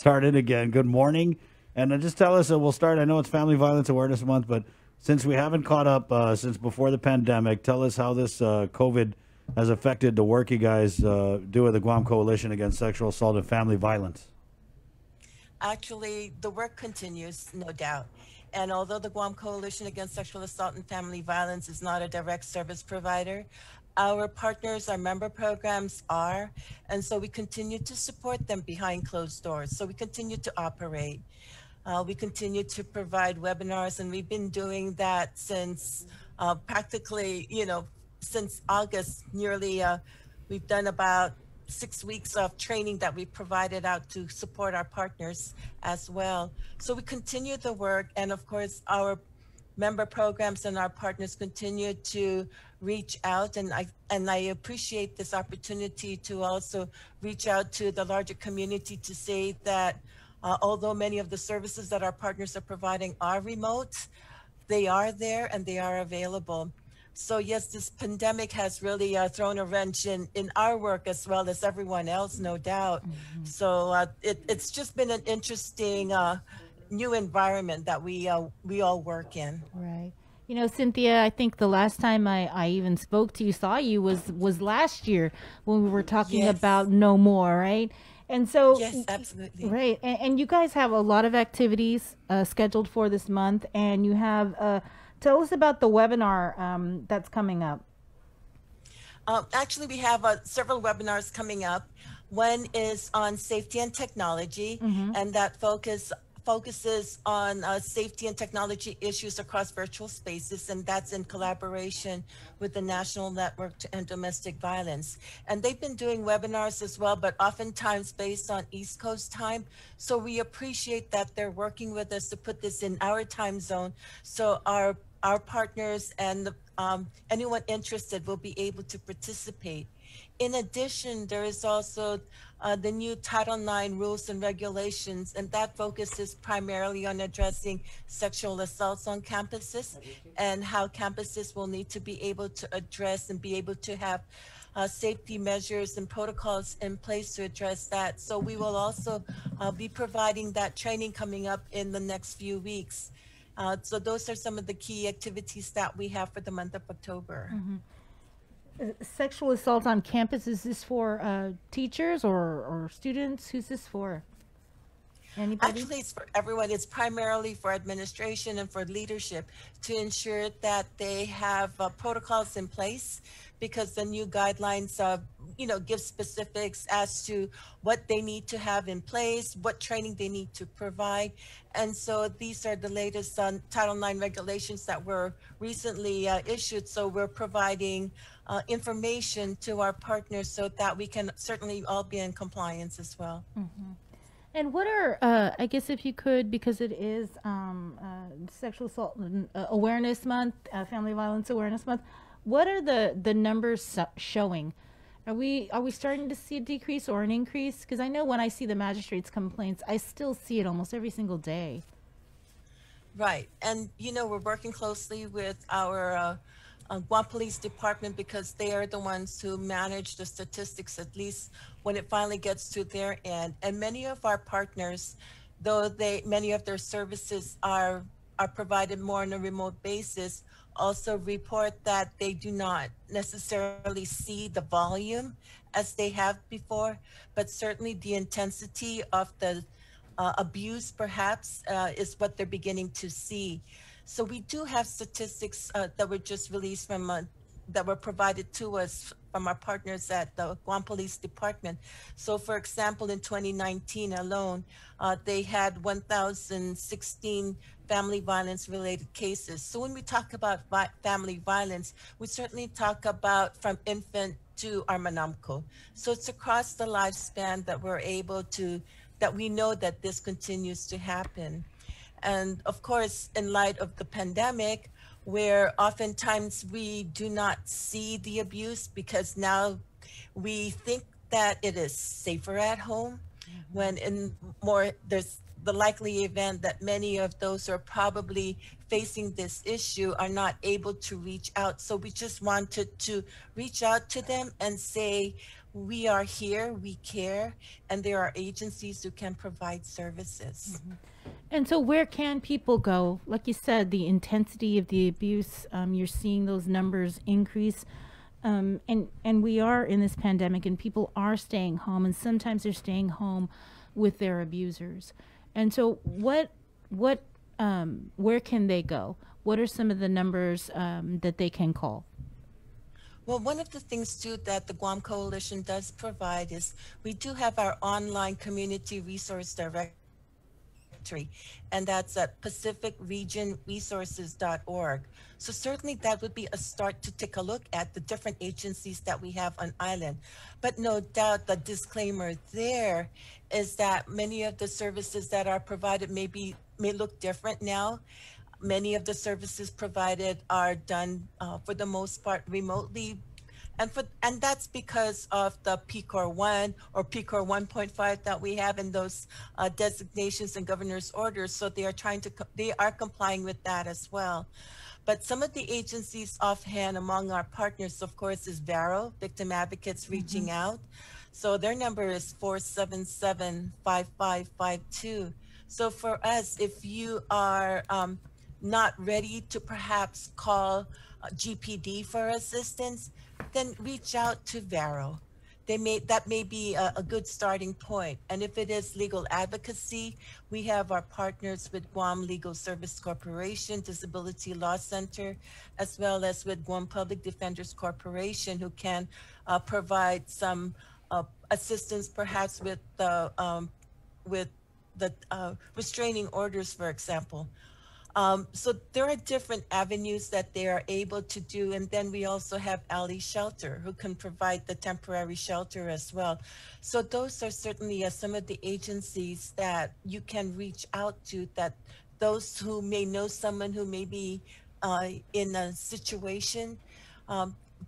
started again. Good morning. And just tell us, we'll start. I know it's Family Violence Awareness Month, but since we haven't caught up since before the pandemic, tell us how this COVID has affected the work you guys do with the Guam Coalition Against Sexual Assault and Family Violence. Actually, the work continues, no doubt. And although the Guam Coalition Against Sexual Assault and Family Violence is not a direct service provider, our partners, our member programs are. And so we continue to support them behind closed doors. So we continue to operate. We continue to provide webinars, and we've been doing that since practically, since August, nearly. We've done about 6 weeks of training that we provided out to support our partners as well. So we continue the work, and of course, our member programs and our partners continue to reach out, and I appreciate this opportunity to also reach out to the larger community to say that although many of the services that our partners are providing are remote, they are there and they are available. So yes, this pandemic has really thrown a wrench in our work as well as everyone else, no doubt. So it's just been an interesting new environment that we all work in. Right. You know, Cynthia, I think the last time I even spoke to you, saw you was last year when we were talking Yes. about No More, right? And so, Yes, absolutely. right, and you guys have a lot of activities scheduled for this month, and you have, tell us about the webinar that's coming up. Actually, we have several webinars coming up. One is on safety and technology, and that focuses on safety and technology issues across virtual spaces, and that's in collaboration with the National Network to End Domestic Violence. And they've been doing webinars as well, but oftentimes based on East Coast time. So we appreciate that they're working with us to put this in our time zone, so our partners and anyone interested will be able to participate. In addition, there is also the new Title IX rules and regulations, and that focuses primarily on addressing sexual assaults on campuses and how campuses will need to be able to address and be able to have safety measures and protocols in place to address that. So we will also be providing that training coming up in the next few weeks. So those are some of the key activities that we have for the month of October. Sexual assault on campus, is this for teachers or students? Who's this for? Anybody? Actually, it's for everyone. It's primarily for administration and for leadership to ensure that they have protocols in place, because the new guidelines, give specifics as to what they need to have in place, what training they need to provide. And so these are the latest Title IX regulations that were recently issued. So we're providing information to our partners so that we can certainly all be in compliance as well. And what are, I guess if you could, because it is Sexual Assault Awareness Month, Family Violence Awareness Month, what are the numbers showing? Are we starting to see a decrease or an increase? Because I know when I see the magistrate's complaints, I still see it almost every single day. Right. And, we're working closely with our Guam Police Department, because they are the ones who manage the statistics, at least when it finally gets to their end. And many of our partners, though many of their services are provided more on a remote basis, also report that they do not necessarily see the volume as they have before, but certainly the intensity of the abuse perhaps is what they're beginning to see. So we do have statistics that were just released that were provided to us from our partners at the Guam Police Department. So for example, in 2019 alone, they had 1,016 family violence related cases. So when we talk about family violence, we certainly talk about from infant to our manamko. So it's across the lifespan that we know that this continues to happen. And of course, in light of the pandemic, where oftentimes we do not see the abuse because now we think that it is safer at home, when there's the likely event that many of those who are probably facing this issue are not able to reach out. So we just wanted to reach out to them and say, we are here, we care, and there are agencies who can provide services. And so, where can people go? Like you said, the intensity of the abuse, you're seeing those numbers increase. And we are in this pandemic, and people are staying home, and sometimes they're staying home with their abusers. And so, where can they go? What are some of the numbers that they can call? Well, one of the things too that the Guam Coalition does provide is we do have our online community resource directory, and that's at pacificregionresources.org. So certainly that would be a start to take a look at the different agencies that we have on island. But no doubt the disclaimer there is that many of the services that are provided may look different now. Many of the services provided are done for the most part remotely. And that's because of the PCOR 1 or PCOR 1.5 that we have in those designations and governor's orders. So they are complying with that as well. But some of the agencies offhand among our partners, of course, is Vero, Victim Advocates Reaching Out. So their number is 477-5552. So for us, if you are not ready to perhaps call GPD for assistance, then reach out to Vero. That may be a good starting point. And if it is legal advocacy, we have our partners with Guam Legal Service Corporation, Disability Law Center, as well as with Guam Public Defenders Corporation, who can provide some assistance perhaps with the restraining orders, for example. So there are different avenues that they are able to do. And then we also have Alley Shelter, who can provide the temporary shelter as well. So those are certainly some of the agencies that you can reach out to, that those who may know someone who may be in a situation,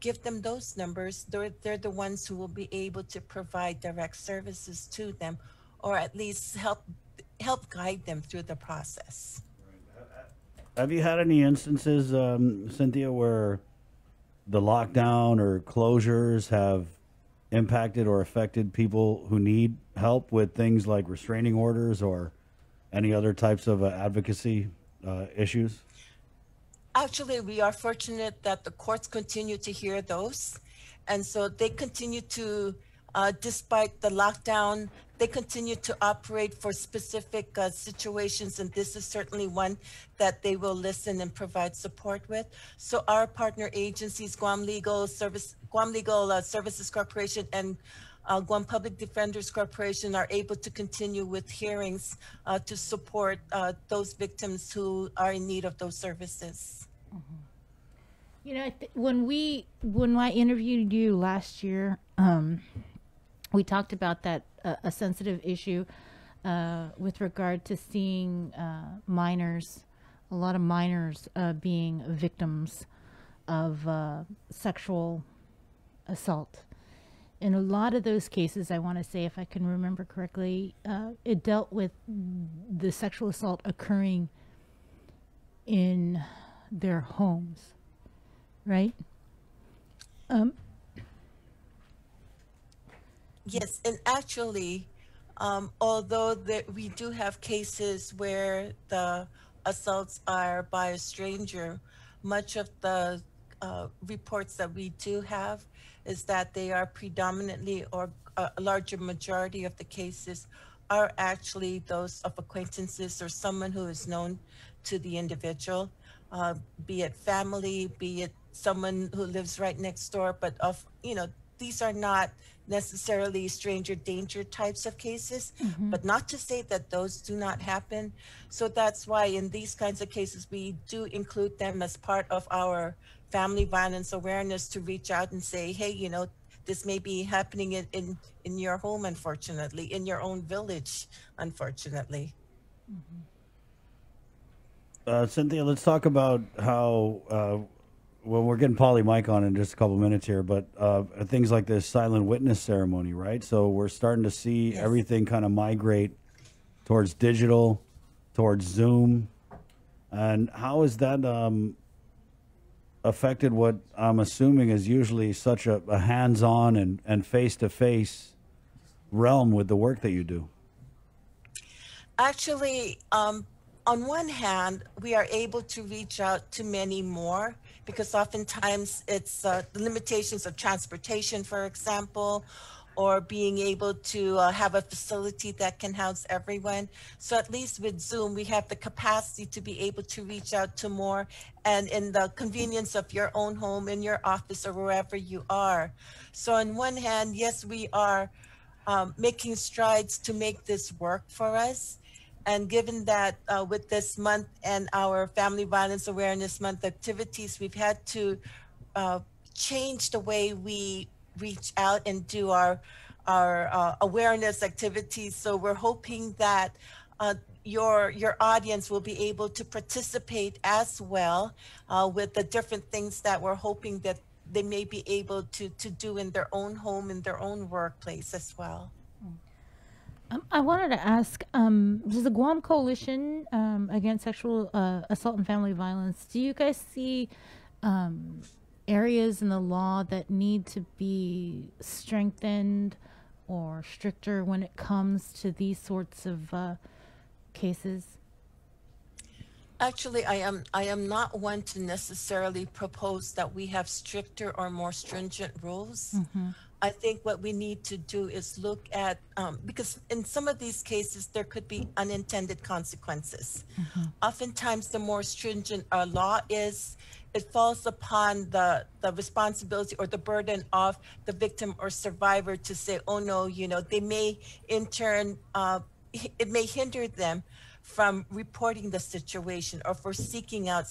give them those numbers. They're the ones who will be able to provide direct services to them, or at least help guide them through the process. Have you had any instances, Cynthia, where the lockdown or closures have impacted or affected people who need help with things like restraining orders or any other types of advocacy issues? Actually, we are fortunate that the courts continue to hear those. And so they continue to, despite the lockdown, they continue to operate for specific situations, and this is certainly one that they will listen and provide support with. So our partner agencies, Guam Legal Services Corporation and Guam Public Defenders Corporation, are able to continue with hearings to support those victims who are in need of those services. You know, when I interviewed you last year, we talked about that a sensitive issue with regard to seeing minors, a lot of minors being victims of sexual assault. In a lot of those cases, I want to say, if I can remember correctly, it dealt with the sexual assault occurring in their homes, right? Yes, and actually, although we do have cases where the assaults are by a stranger, much of the reports that we do have is that they are predominantly, or a larger majority of the cases are actually those of acquaintances or someone who is known to the individual, be it family, be it someone who lives right next door, but these are not necessarily stranger danger types of cases, but not to say that those do not happen. So that's why in these kinds of cases, we do include them as part of our family violence awareness, to reach out and say, hey, this may be happening in your home, unfortunately, in your own village, unfortunately. Cynthia, let's talk about how, well, we're getting Polly Mike on in just a couple minutes here, but things like this silent witness ceremony, right? So we're starting to see everything kind of migrate towards digital, towards Zoom. And how is that, affected what I'm assuming is usually such a hands-on and face-to-face realm with the work that you do? Actually, on one hand, we are able to reach out to many more because oftentimes it's the limitations of transportation, for example, or being able to have a facility that can house everyone. So at least with Zoom, we have the capacity to be able to reach out to more and in the convenience of your own home, in your office, or wherever you are. So on one hand, yes, we are making strides to make this work for us. And given that with this month and our Family Violence Awareness Month activities, we've had to uh, change the way we reach out and do our awareness activities. So we're hoping that your audience will be able to participate as well with the different things that we're hoping that they may be able to do in their own home, in their own workplace as well. I wanted to ask, does the Guam Coalition Against Sexual Assault and Family Violence, do you guys see areas in the law that need to be strengthened or stricter when it comes to these sorts of cases? Actually, I am not one to necessarily propose that we have stricter or more stringent rules. I think what we need to do is look at, because in some of these cases, there could be unintended consequences. Oftentimes, the more stringent our law is, it falls upon the responsibility or the burden of the victim or survivor to say, oh no, they may in turn, it may hinder them from reporting the situation or for seeking out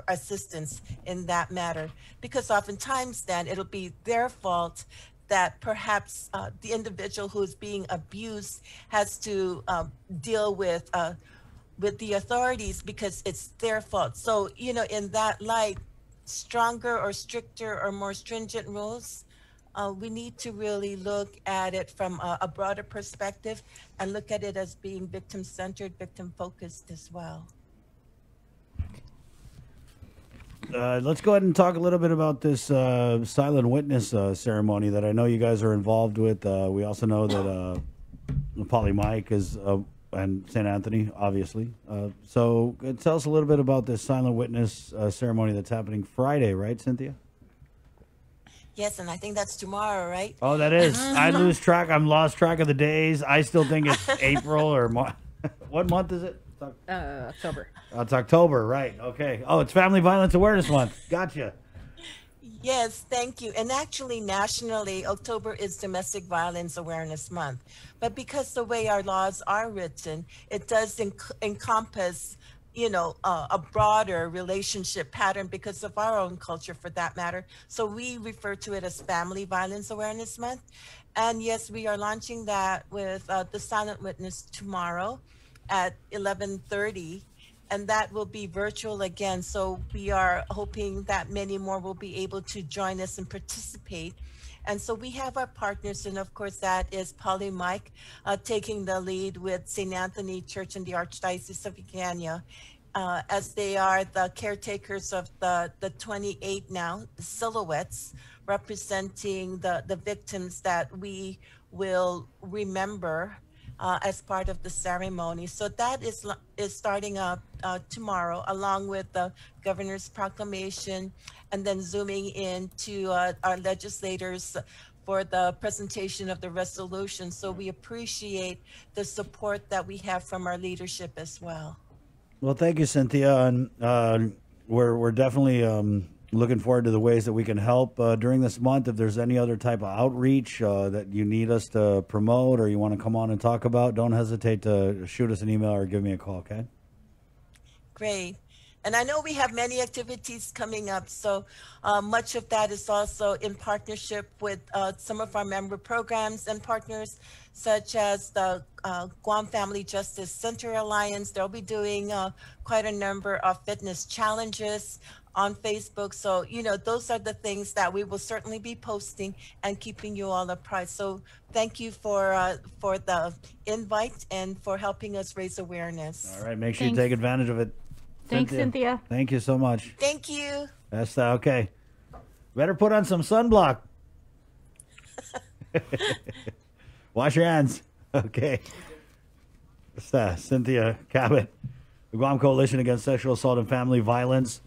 assistance in that matter, because oftentimes then it'll be their fault that perhaps the individual who is being abused has to deal with the authorities because it's their fault. So in that light, stronger or stricter or more stringent rules, we need to really look at it from a broader perspective and look at it as being victim-centered, victim-focused as well. Let's go ahead and talk a little bit about this silent witness ceremony that I know you guys are involved with. We also know that Polly Mike is, and St. Anthony, obviously. So tell us a little bit about this silent witness ceremony that's happening Friday, right, Cynthia? Yes, and I think that's tomorrow, right? Oh, that is. I lose track. I'm lost track of the days. I still think it's April or what month is it? October. It's October, right? Okay. Oh, it's Family Violence Awareness Month. Gotcha. Yes, thank you. And actually, nationally, October is Domestic Violence Awareness Month. But because the way our laws are written, it does encompass a broader relationship pattern because of our own culture for that matter. So we refer to it as Family Violence Awareness Month. And yes, we are launching that with the silent witness tomorrow at 11:30. And that will be virtual again. So we are hoping that many more will be able to join us and participate. And so we have our partners, and of course that is Polly Mike taking the lead with St. Anthony Church in the Archdiocese of Ucayali, as they are the caretakers of the 28 now silhouettes representing the victims that we will remember as part of the ceremony. So that is starting up tomorrow, along with the governor's proclamation, and then zooming into our legislators for the presentation of the resolution. So we appreciate the support that we have from our leadership as well. Well, thank you, Cynthia. And we're definitely looking forward to the ways that we can help during this month. If there's any other type of outreach that you need us to promote or you want to come on and talk about, don't hesitate to shoot us an email or give me a call, okay? Great. And I know we have many activities coming up, so much of that is also in partnership with some of our member programs and partners, such as the Guam Family Justice Center Alliance. They'll be doing quite a number of fitness challenges on Facebook. So, those are the things that we will certainly be posting and keeping you all apprised. So thank you for the invite and for helping us raise awareness. All right, make sure you take advantage of it. Thanks, Cynthia. Thank you so much. Thank you. That's okay. Better put on some sunblock. Wash your hands. Okay. That's Cynthia Cabot, the Guam Coalition Against Sexual Assault and Family Violence.